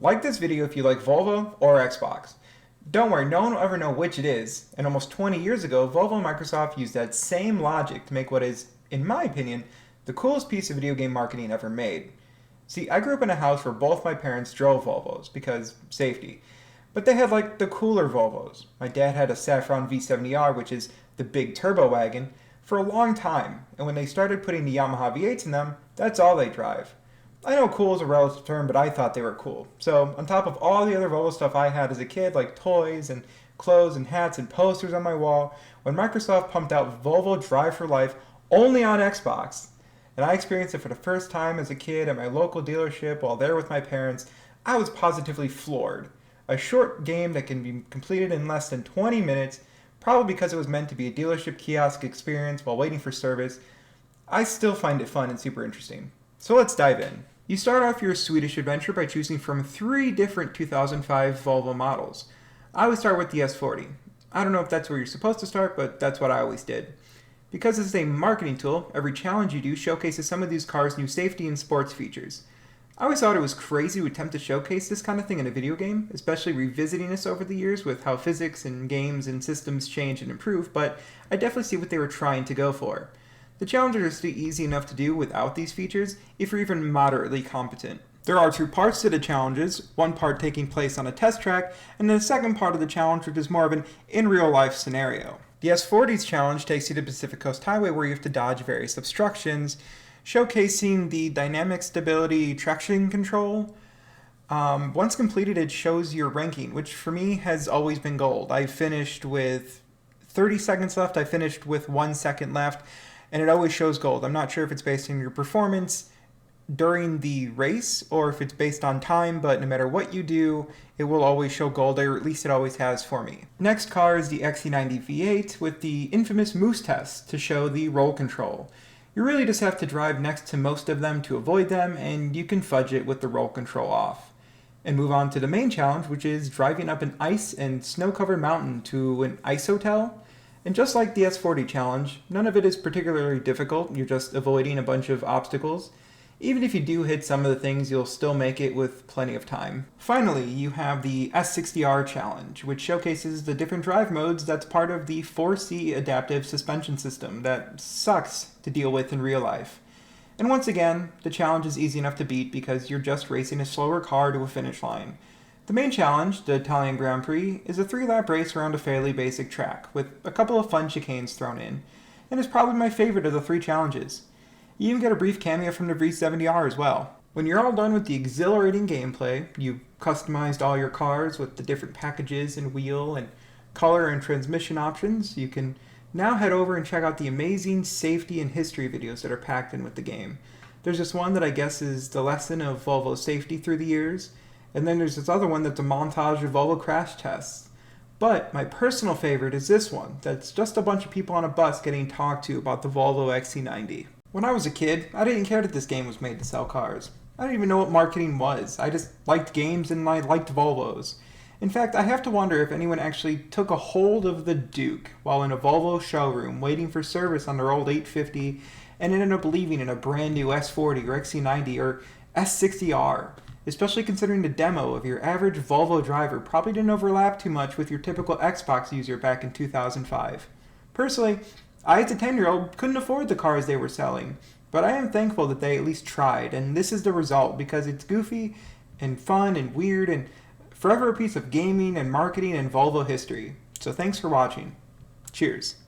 Like this video if you like Volvo or Xbox. Don't worry, no one will ever know which it is, and almost 20 years ago, Volvo and Microsoft used that same logic to make what is, in my opinion, the coolest piece of video game marketing ever made. See, I grew up in a house where both my parents drove Volvos, because safety. But they had like the cooler Volvos. My dad had a Saffron V70R, which is the big turbo wagon, for a long time, and when they started putting the Yamaha V8s in them, that's all they drive. I know cool is a relative term, but I thought they were cool. So, on top of all the other Volvo stuff I had as a kid, like toys and clothes and hats and posters on my wall, when Microsoft pumped out Volvo Drive for Life only on Xbox, and I experienced it for the first time as a kid at my local dealership while there with my parents, I was positively floored. A short game that can be completed in less than 20 minutes, probably because it was meant to be a dealership kiosk experience while waiting for service. I still find it fun and super interesting. So let's dive in. You start off your Swedish adventure by choosing from 3 different 2005 Volvo models. I would start with the S40. I don't know if that's where you're supposed to start, but that's what I always did. Because this is a marketing tool, every challenge you do showcases some of these cars' new safety and sports features. I always thought it was crazy to attempt to showcase this kind of thing in a video game, especially revisiting this over the years with how physics and games and systems change and improve, but I definitely see what they were trying to go for. The challenges are still easy enough to do without these features if you're even moderately competent. There are 2 parts to the challenges, one part taking place on a test track, and then the second part of the challenge which is more of an in real life scenario. The S40's challenge takes you to Pacific Coast Highway where you have to dodge various obstructions, showcasing the dynamic stability traction control. Once completed, it shows your ranking, which for me has always been gold. I finished with 30 seconds left, I finished with 1 second left, and it always shows gold. I'm not sure if it's based on your performance during the race or if it's based on time, but no matter what you do, it will always show gold, or at least it always has for me. Next car is the XC90 V8 with the infamous moose test to show the roll control. You really just have to drive next to most of them to avoid them, and you can fudge it with the roll control off. And move on to the main challenge, which is driving up an ice and snow-covered mountain to an ice hotel. And just like the S40 challenge, none of it is particularly difficult, you're just avoiding a bunch of obstacles. Even if you do hit some of the things, you'll still make it with plenty of time. Finally, you have the S60R challenge, which showcases the different drive modes that's part of the 4C adaptive suspension system that sucks to deal with in real life. And once again, the challenge is easy enough to beat because you're just racing a slower car to a finish line. The main challenge, the Italian Grand Prix, is a 3-lap race around a fairly basic track, with a couple of fun chicanes thrown in, and is probably my favorite of the 3 challenges. You even get a brief cameo from the V70R as well. When you're all done with the exhilarating gameplay, you've customized all your cars with the different packages and wheel and color and transmission options, you can now head over and check out the amazing safety and history videos that are packed in with the game. There's this one that I guess is the lesson of Volvo safety through the years, and then there's this other one that's a montage of Volvo crash tests. But my personal favorite is this one, that's just a bunch of people on a bus getting talked to about the Volvo XC90. When I was a kid, I didn't care that this game was made to sell cars. I didn't even know what marketing was. I just liked games and I liked Volvos. In fact, I have to wonder if anyone actually took a hold of the Duke while in a Volvo showroom waiting for service on their old 850 and ended up leaving in a brand new S40 or XC90 or S60R. Especially considering the demo of your average Volvo driver probably didn't overlap too much with your typical Xbox user back in 2005. Personally, I as a 10-year-old couldn't afford the cars they were selling, but I am thankful that they at least tried, and this is the result because it's goofy and fun and weird and forever a piece of gaming and marketing and Volvo history. So thanks for watching. Cheers.